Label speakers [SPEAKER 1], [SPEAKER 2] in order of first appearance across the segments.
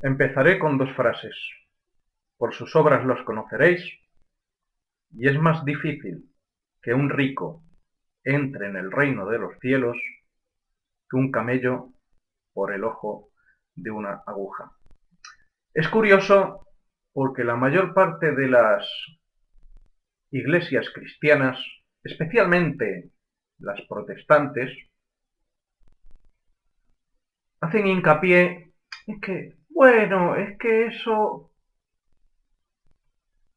[SPEAKER 1] Empezaré con dos frases. Por sus obras los conoceréis, y es más difícil que un rico entre en el reino de los cielos que un camello por el ojo de una aguja. Es curioso porque la mayor parte de las iglesias cristianas, especialmente las protestantes, hacen hincapié en que, bueno, es que eso,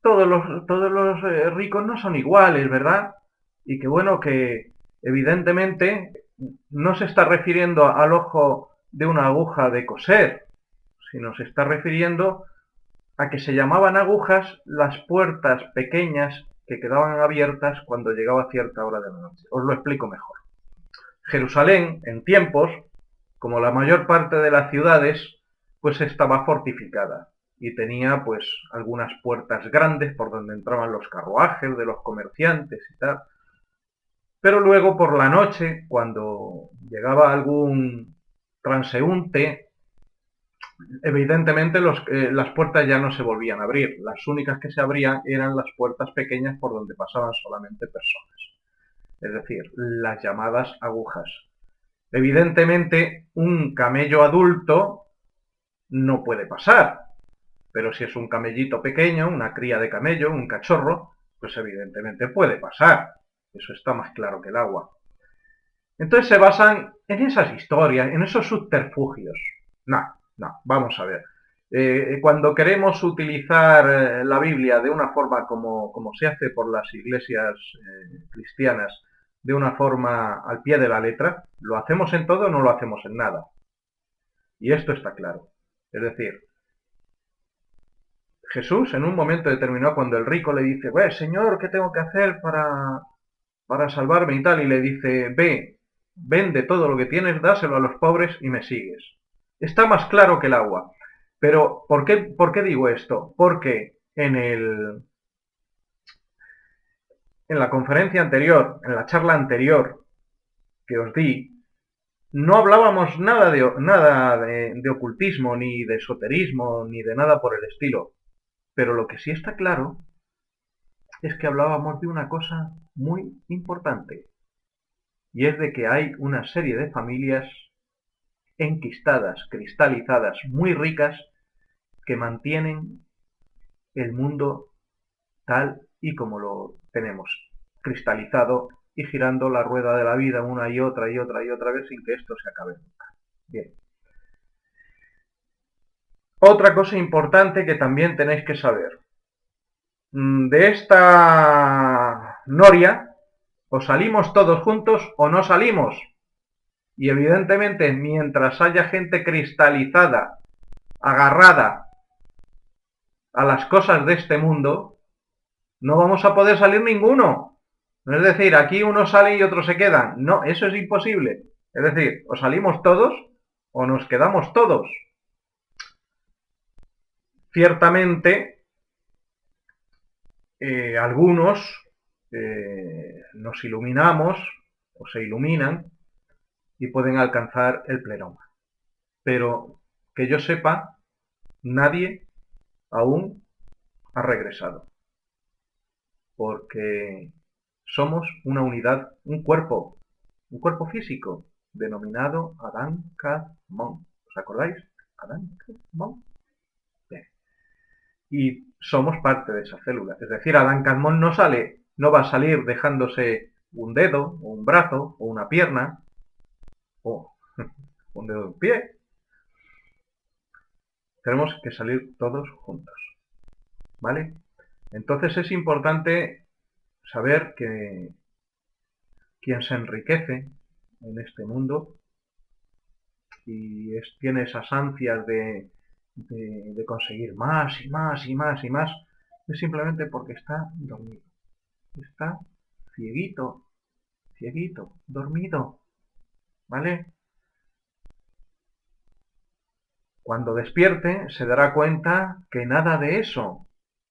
[SPEAKER 1] todos los ricos no son iguales, ¿verdad? Y que bueno, que evidentemente no se está refiriendo al ojo de una aguja de coser, sino se está refiriendo a que se llamaban agujas las puertas pequeñas que quedaban abiertas cuando llegaba cierta hora de la noche. Os lo explico mejor. Jerusalén, en tiempos, como la mayor parte de las ciudades, pues estaba fortificada y tenía pues algunas puertas grandes por donde entraban los carruajes de los comerciantes y tal. Pero luego por la noche, cuando llegaba algún transeúnte, evidentemente las puertas ya no se volvían a abrir. Las únicas que se abrían eran las puertas pequeñas por donde pasaban solamente personas. Es decir, las llamadas agujas. Evidentemente, un camello adulto no puede pasar, pero si es un camellito pequeño, una cría de camello, un cachorro, pues evidentemente puede pasar. Eso está más claro que el agua. Entonces se basan en esas historias, en esos subterfugios. No, vamos a ver. Cuando queremos utilizar la Biblia de una forma como se hace por las iglesias cristianas, de una forma al pie de la letra, ¿lo hacemos en todo o no lo hacemos en nada? Y esto está claro. Es decir, Jesús en un momento determinado, cuando el rico le dice, Señor, ¿qué tengo que hacer para salvarme y tal? Y le dice, ve, vende todo lo que tienes, dáselo a los pobres y me sigues. Está más claro que el agua. Pero, ¿por qué digo esto? Porque en la conferencia anterior, en la charla anterior que os di, no hablábamos nada de ocultismo, ni de esoterismo, ni de nada por el estilo. Pero lo que sí está claro es que hablábamos de una cosa muy importante. Y es de que hay una serie de familias enquistadas, cristalizadas, muy ricas, que mantienen el mundo tal y como lo tenemos, cristalizado y girando la rueda de la vida una y otra y otra y otra vez sin que esto se acabe nunca. Bien. Otra cosa importante que también tenéis que saber. De esta noria, o salimos todos juntos o no salimos. Y evidentemente, mientras haya gente cristalizada, agarrada a las cosas de este mundo, no vamos a poder salir ninguno. Es decir, aquí uno sale y otros se quedan. No, eso es imposible. Es decir, o salimos todos o nos quedamos todos. Ciertamente, algunos nos iluminamos o se iluminan y pueden alcanzar el pleroma. Pero que yo sepa, nadie aún ha regresado. Porque somos una unidad, un cuerpo físico, denominado Adán Kadmon. ¿Os acordáis? Adán Kadmon. Bien. Y somos parte de esa célula. Es decir, Adán Kadmon no va a salir dejándose un dedo, o un brazo, o una pierna, o un dedo de un pie. Tenemos que salir todos juntos. ¿Vale? Entonces es importante saber que quien se enriquece en este mundo y tiene esas ansias de conseguir más y más y más y más, es simplemente porque está dormido. Está cieguito, dormido. ¿Vale? Cuando despierte se dará cuenta que nada de eso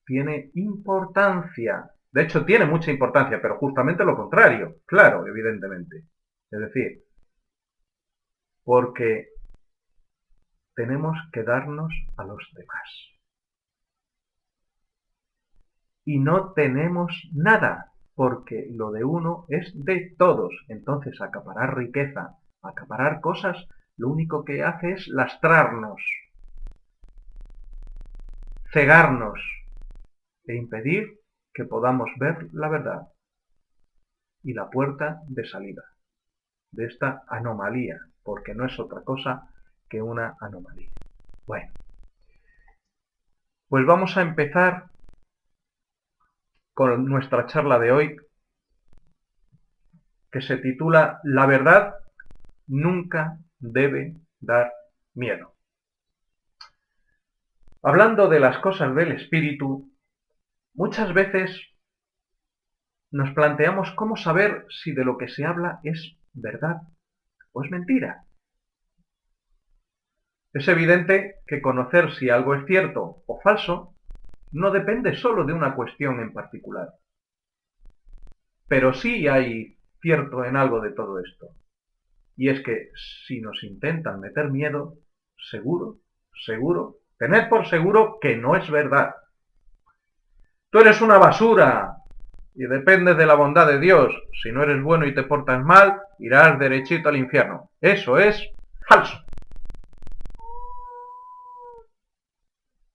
[SPEAKER 1] tiene importancia. De hecho, tiene mucha importancia, pero justamente lo contrario, claro, evidentemente. Es decir, porque tenemos que darnos a los demás. Y no tenemos nada, porque lo de uno es de todos. Entonces, acaparar riqueza, acaparar cosas, lo único que hace es lastrarnos, cegarnos e impedir que podamos ver la verdad y la puerta de salida de esta anomalía, porque no es otra cosa que una anomalía. Bueno, pues vamos a empezar con nuestra charla de hoy, que se titula La verdad nunca debe dar miedo. Hablando de las cosas del espíritu, muchas veces nos planteamos cómo saber si de lo que se habla es verdad o es mentira. Es evidente que conocer si algo es cierto o falso no depende solo de una cuestión en particular. Pero sí hay cierto en algo de todo esto. Y es que si nos intentan meter miedo, seguro, tened por seguro que no es verdad. Tú eres una basura y dependes de la bondad de Dios. Si no eres bueno y te portas mal, irás derechito al infierno. Eso es falso.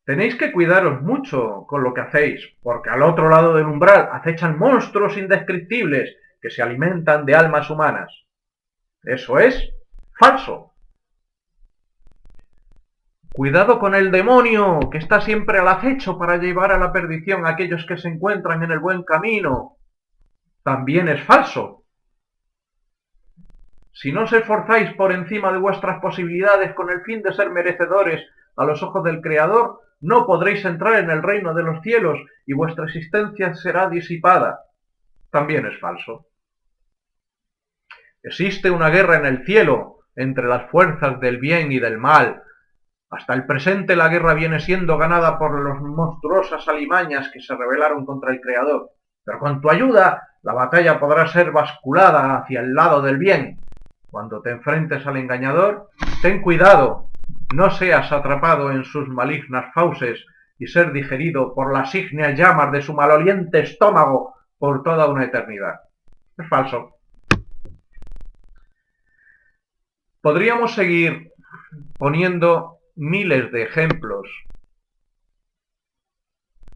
[SPEAKER 1] Tenéis que cuidaros mucho con lo que hacéis, porque al otro lado del umbral acechan monstruos indescriptibles que se alimentan de almas humanas. Eso es falso. Cuidado con el demonio, que está siempre al acecho para llevar a la perdición a aquellos que se encuentran en el buen camino. También es falso. Si no os esforzáis por encima de vuestras posibilidades con el fin de ser merecedores a los ojos del Creador, no podréis entrar en el reino de los cielos y vuestra existencia será disipada. También es falso. Existe una guerra en el cielo entre las fuerzas del bien y del mal. Hasta el presente la guerra viene siendo ganada por las monstruosas alimañas que se rebelaron contra el Creador. Pero con tu ayuda, la batalla podrá ser basculada hacia el lado del bien. Cuando te enfrentes al engañador, ten cuidado, no seas atrapado en sus malignas fauces y ser digerido por las ígneas llamas de su maloliente estómago por toda una eternidad. Es falso. Podríamos seguir poniendo miles de ejemplos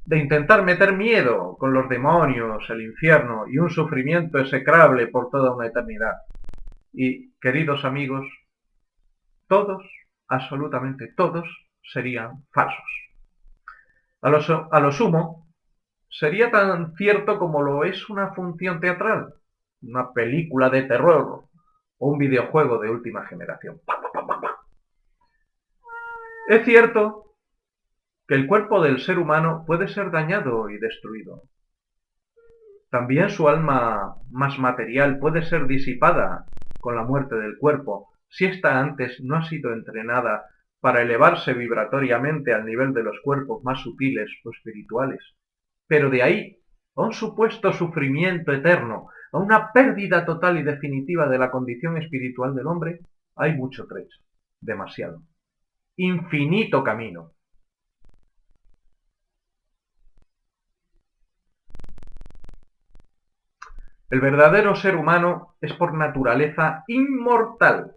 [SPEAKER 1] de intentar meter miedo con los demonios, el infierno y un sufrimiento execrable por toda una eternidad. Y, queridos amigos, todos, absolutamente todos, serían falsos. A lo sumo, sería tan cierto como lo es una función teatral, una película de terror o un videojuego de última generación. Es cierto que el cuerpo del ser humano puede ser dañado y destruido. También su alma más material puede ser disipada con la muerte del cuerpo, si ésta antes no ha sido entrenada para elevarse vibratoriamente al nivel de los cuerpos más sutiles o espirituales. Pero de ahí a un supuesto sufrimiento eterno, a una pérdida total y definitiva de la condición espiritual del hombre, hay mucho trecho, demasiado, infinito camino. El verdadero ser humano es por naturaleza inmortal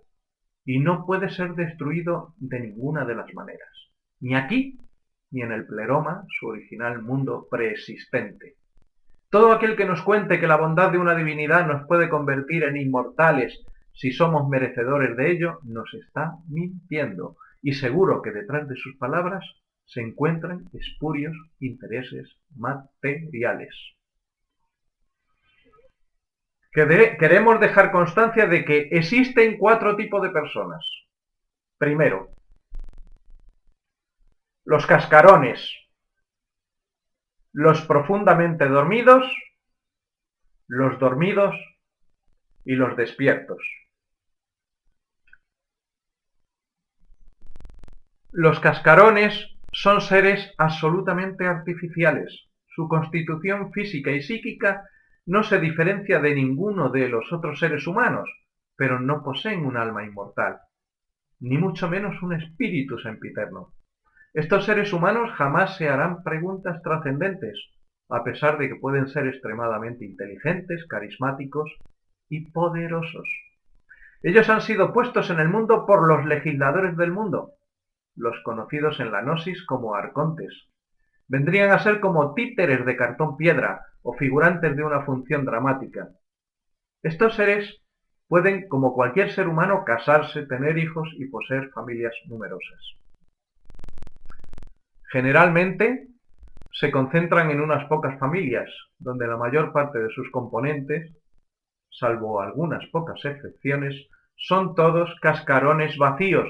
[SPEAKER 1] y no puede ser destruido de ninguna de las maneras, ni aquí ni en el pleroma, su original mundo preexistente. Todo aquel que nos cuente que la bondad de una divinidad nos puede convertir en inmortales si somos merecedores de ello, nos está mintiendo, y seguro que detrás de sus palabras se encuentran espurios intereses materiales. Queremos dejar constancia de que existen 4 tipos de personas. Primero, los cascarones, los profundamente dormidos, los dormidos y los despiertos. Los cascarones son seres absolutamente artificiales. Su constitución física y psíquica no se diferencia de ninguno de los otros seres humanos, pero no poseen un alma inmortal. ni mucho menos un espíritu sempiterno. Estos seres humanos jamás se harán preguntas trascendentes, a pesar de que pueden ser extremadamente inteligentes, carismáticos y poderosos. Ellos han sido puestos en el mundo por los legisladores del mundo, los conocidos en la gnosis como arcontes. Vendrían a ser como títeres de cartón piedra o figurantes de una función dramática. Estos seres pueden, como cualquier ser humano, casarse, tener hijos y poseer familias numerosas. Generalmente se concentran en unas pocas familias, donde la mayor parte de sus componentes, salvo algunas pocas excepciones, son todos cascarones vacíos,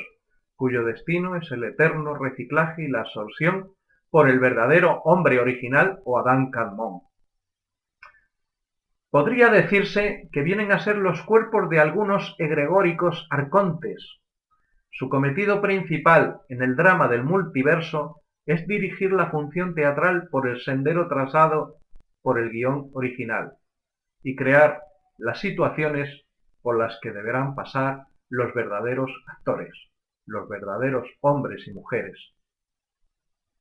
[SPEAKER 1] cuyo destino es el eterno reciclaje y la absorción por el verdadero hombre original o Adán Kadmon. Podría decirse que vienen a ser los cuerpos de algunos egregóricos arcontes. Su cometido principal en el drama del multiverso es dirigir la función teatral por el sendero trazado por el guión original y crear las situaciones por las que deberán pasar los verdaderos actores, los verdaderos hombres y mujeres.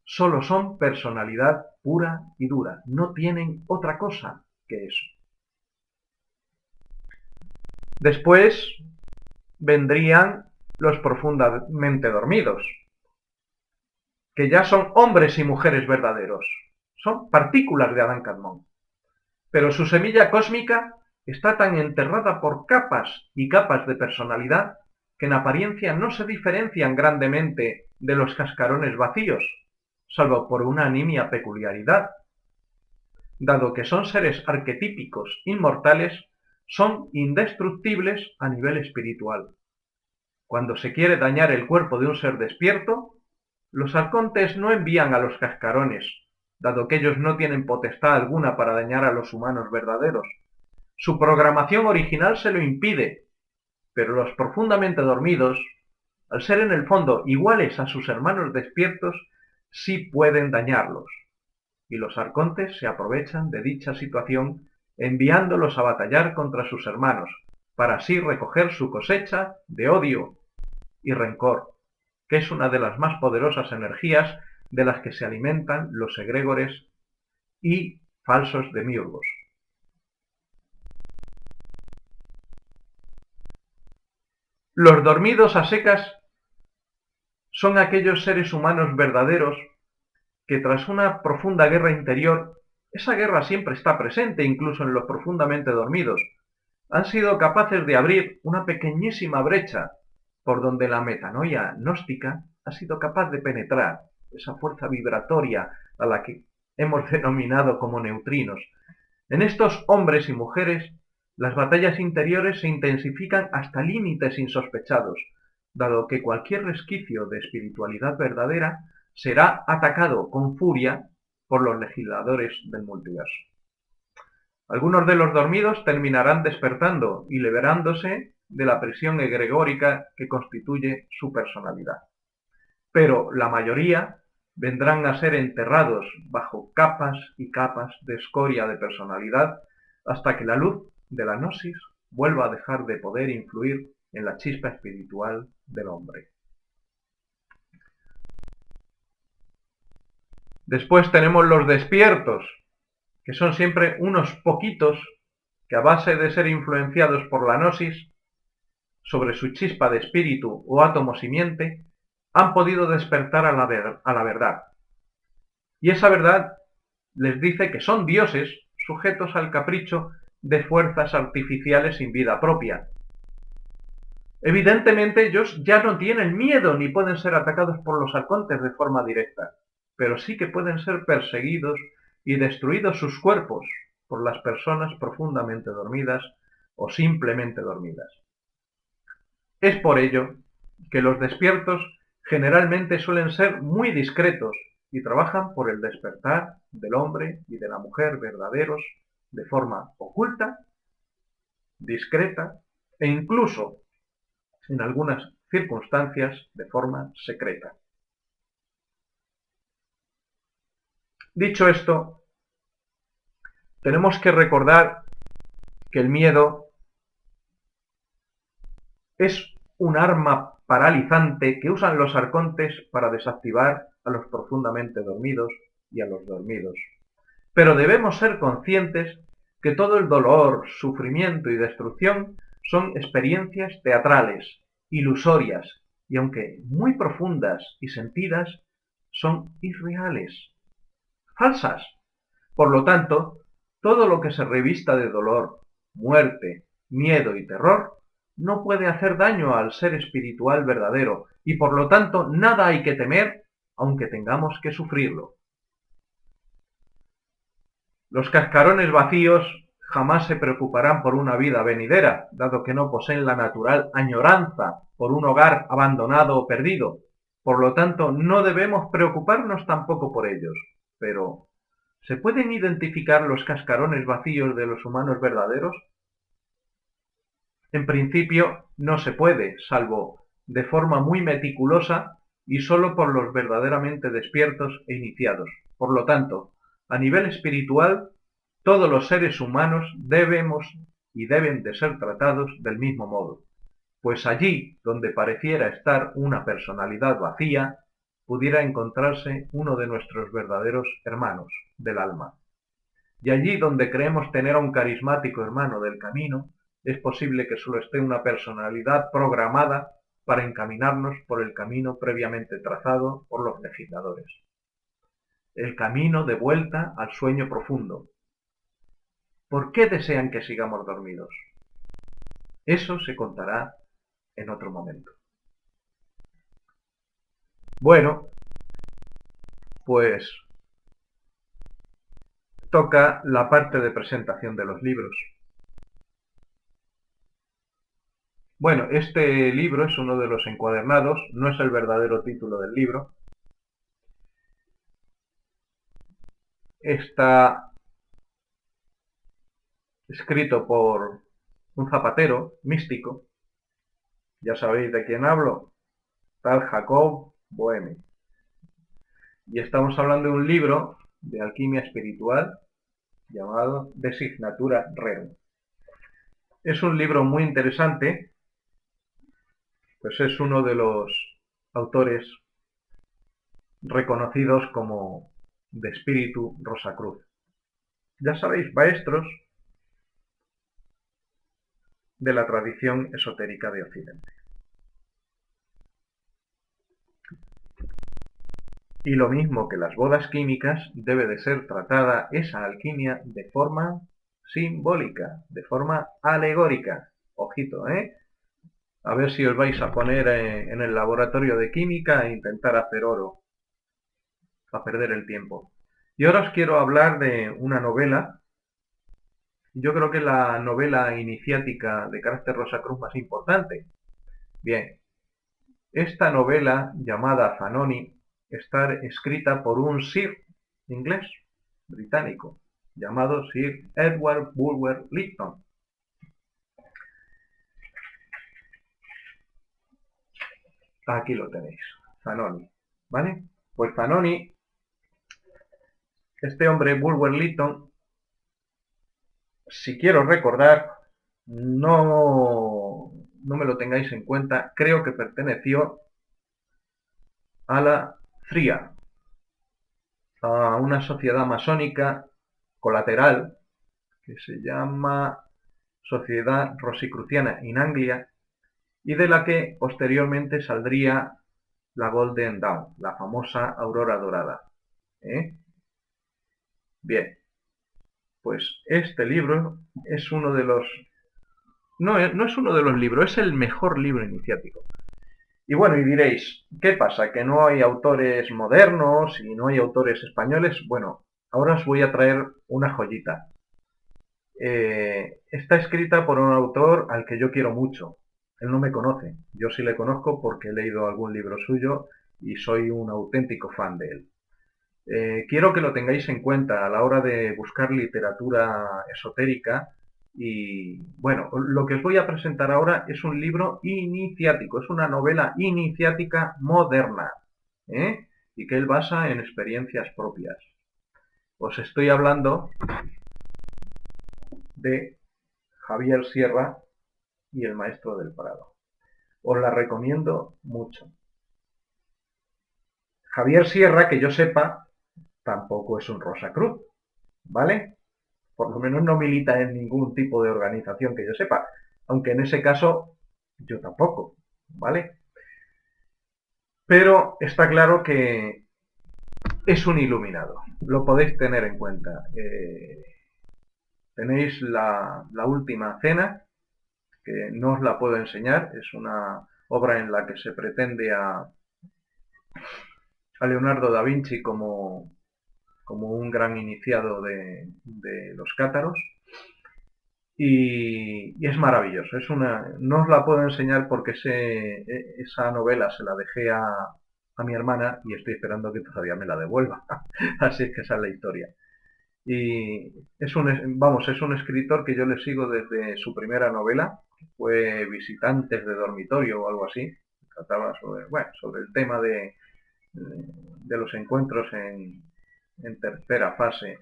[SPEAKER 1] Solo son personalidad pura y dura, no tienen otra cosa que eso. Después vendrían los profundamente dormidos, que ya son hombres y mujeres verdaderos, son partículas de Adán Kadmon. Pero su semilla cósmica está tan enterrada por capas y capas de personalidad que en apariencia no se diferencian grandemente de los cascarones vacíos, salvo por una nimia peculiaridad. Dado que son seres arquetípicos inmortales, son indestructibles a nivel espiritual. Cuando se quiere dañar el cuerpo de un ser despierto, los arcontes no envían a los cascarones, dado que ellos no tienen potestad alguna para dañar a los humanos verdaderos. Su programación original se lo impide, pero los profundamente dormidos, al ser en el fondo iguales a sus hermanos despiertos, sí pueden dañarlos. Y los arcontes se aprovechan de dicha situación enviándolos a batallar contra sus hermanos, para así recoger su cosecha de odio y rencor, que es una de las más poderosas energías de las que se alimentan los egregores y falsos demiurgos. Los dormidos a secas son aquellos seres humanos verdaderos que tras una profunda guerra interior, esa guerra siempre está presente incluso en los profundamente dormidos, han sido capaces de abrir una pequeñísima brecha por donde la metanoia gnóstica ha sido capaz de penetrar, esa fuerza vibratoria a la que hemos denominado como neutrinos. En estos hombres y mujeres, las batallas interiores se intensifican hasta límites insospechados, dado que cualquier resquicio de espiritualidad verdadera será atacado con furia por los legisladores del multiverso. Algunos de los dormidos terminarán despertando y liberándose de la prisión egregórica que constituye su personalidad. Pero la mayoría vendrán a ser enterrados bajo capas y capas de escoria de personalidad hasta que la luz de la gnosis vuelva a dejar de poder influir en la chispa espiritual del hombre. Después tenemos los despiertos, que son siempre unos poquitos que a base de ser influenciados por la gnosis, sobre su chispa de espíritu o átomo simiente, han podido despertar a la verdad. Y esa verdad les dice que son dioses sujetos al capricho de fuerzas artificiales sin vida propia. Evidentemente ellos ya no tienen miedo ni pueden ser atacados por los arcontes de forma directa, pero sí que pueden ser perseguidos y destruidos sus cuerpos por las personas profundamente dormidas o simplemente dormidas. Es por ello que los despiertos generalmente suelen ser muy discretos y trabajan por el despertar del hombre y de la mujer verdaderos de forma oculta, discreta e incluso, en algunas circunstancias, de forma secreta. Dicho esto, tenemos que recordar que el miedo es un arma paralizante que usan los arcontes para desactivar a los profundamente dormidos y a los dormidos. Pero debemos ser conscientes que todo el dolor, sufrimiento y destrucción son experiencias teatrales, ilusorias, y aunque muy profundas y sentidas, son irreales, falsas. Por lo tanto, todo lo que se revista de dolor, muerte, miedo y terror no puede hacer daño al ser espiritual verdadero, y por lo tanto nada hay que temer, aunque tengamos que sufrirlo. Los cascarones vacíos jamás se preocuparán por una vida venidera, dado que no poseen la natural añoranza por un hogar abandonado o perdido. Por lo tanto, no debemos preocuparnos tampoco por ellos. Pero, ¿se pueden identificar los cascarones vacíos de los humanos verdaderos? En principio, no se puede, salvo de forma muy meticulosa y solo por los verdaderamente despiertos e iniciados. Por lo tanto, a nivel espiritual, todos los seres humanos debemos y deben de ser tratados del mismo modo, pues allí donde pareciera estar una personalidad vacía, pudiera encontrarse uno de nuestros verdaderos hermanos del alma. Y allí donde creemos tener a un carismático hermano del camino, es posible que solo esté una personalidad programada para encaminarnos por el camino previamente trazado por los legisladores. El camino de vuelta al sueño profundo. ¿Por qué desean que sigamos dormidos? Eso se contará en otro momento. Bueno, pues toca la parte de presentación de los libros. Bueno, este libro es uno de los encuadernados, no es el verdadero título del libro. Está escrito por un zapatero místico, ya sabéis de quién hablo, tal Jacob Boehme. Y estamos hablando de un libro de alquimia espiritual llamado Designatura Rerum. Es un libro muy interesante, pues es uno de los autores reconocidos como de espíritu Rosacruz. Ya sabéis, maestros de la tradición esotérica de Occidente. Y lo mismo que las bodas químicas, debe de ser tratada esa alquimia de forma simbólica, de forma alegórica. Ojito, ¿eh? A ver si os vais a poner en el laboratorio de química e intentar hacer oro, a perder el tiempo. Y ahora os quiero hablar de una novela. Yo creo que es la novela iniciática de carácter Rosacruz más importante. Bien, esta novela llamada Zanoni está escrita por un Sir inglés, británico, llamado Sir Edward Bulwer Lytton. Aquí lo tenéis, Zanoni, ¿vale? Pues Zanoni, este hombre Bulwer Lytton, si quiero recordar, no me lo tengáis en cuenta, creo que perteneció a la FRIA, a una sociedad masónica colateral que se llama Sociedad Rosicruciana in Anglia, y de la que posteriormente saldría la Golden Dawn, la famosa aurora dorada. Bien, pues este libro es uno de los... No es uno de los libros, es el mejor libro iniciático. Y bueno, y diréis, ¿qué pasa? ¿Que no hay autores modernos y no hay autores españoles? Bueno, ahora os voy a traer una joyita. Está escrita por un autor al que yo quiero mucho. Él no me conoce, yo sí le conozco porque he leído algún libro suyo y soy un auténtico fan de él. Quiero que lo tengáis en cuenta a la hora de buscar literatura esotérica. Y bueno, lo que os voy a presentar ahora es un libro iniciático, es una novela iniciática moderna, y que él basa en experiencias propias. Os estoy hablando de Javier Sierra y el Maestro del Prado. Os la recomiendo mucho. Javier Sierra, que yo sepa, tampoco es un Rosacruz, ¿vale? Por lo menos no milita en ningún tipo de organización que yo sepa, aunque en ese caso yo tampoco, ¿vale? Pero está claro que es un iluminado, lo podéis tener en cuenta. Tenéis la última cena, que no os la puedo enseñar, es una obra en la que se pretende a Leonardo da Vinci como un gran iniciado de los cátaros. Y es maravilloso. No os la puedo enseñar porque esa novela se la dejé a mi hermana y estoy esperando que todavía me la devuelva. Así es que esa es la historia. Y es un escritor que yo le sigo desde su primera novela, que fue Visitantes de dormitorio o algo así. Trataba sobre el tema de los encuentros en tercera fase.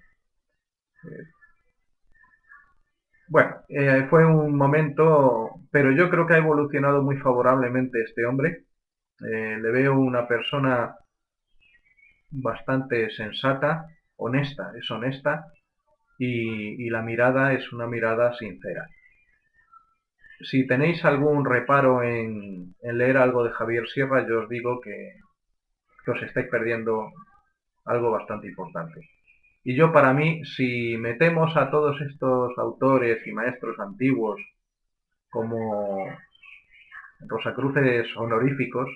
[SPEAKER 1] Fue un momento, pero yo creo que ha evolucionado muy favorablemente este hombre. Le veo una persona bastante sensata, honesta, es honesta, y la mirada es una mirada sincera. Si tenéis algún reparo en leer algo de Javier Sierra, yo os digo que os estáis perdiendo algo bastante importante. Y yo, para mí, si metemos a todos estos autores y maestros antiguos como Rosacruces honoríficos,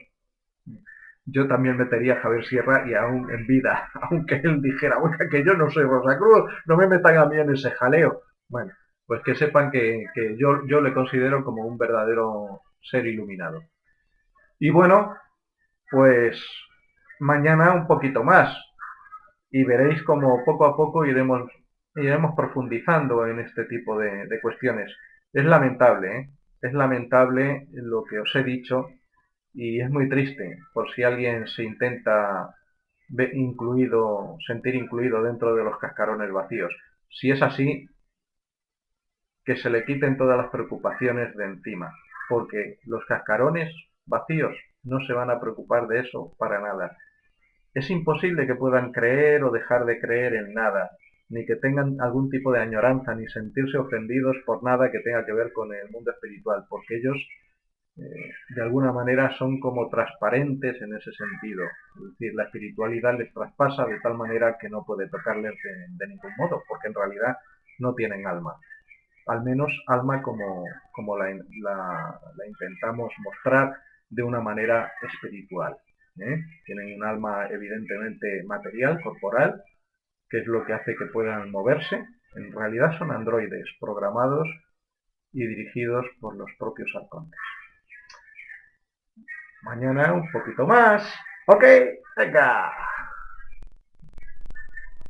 [SPEAKER 1] yo también metería a Javier Sierra y aún en vida, aunque él dijera, oiga, que yo no soy Rosacruz, no me metan a mí en ese jaleo. Bueno, pues que sepan que yo le considero como un verdadero ser iluminado. Y bueno, pues mañana un poquito más y veréis como poco a poco iremos profundizando en este tipo de cuestiones. Es lamentable, ¿eh? Es lamentable lo que os he dicho y es muy triste por si alguien se intenta sentir incluido dentro de los cascarones vacíos. Si es así, que se le quiten todas las preocupaciones de encima, porque los cascarones vacíos no se van a preocupar de eso para nada. Es imposible que puedan creer o dejar de creer en nada, ni que tengan algún tipo de añoranza, ni sentirse ofendidos por nada que tenga que ver con el mundo espiritual, porque ellos de alguna manera son como transparentes en ese sentido. Es decir, la espiritualidad les traspasa de tal manera que no puede tocarles de ningún modo, porque en realidad no tienen alma. Al menos alma como la intentamos mostrar de una manera espiritual. Tienen un alma evidentemente material, corporal, que es lo que hace que puedan moverse. En realidad son androides programados y dirigidos por los propios arcontes. Mañana un poquito más. Ok, venga.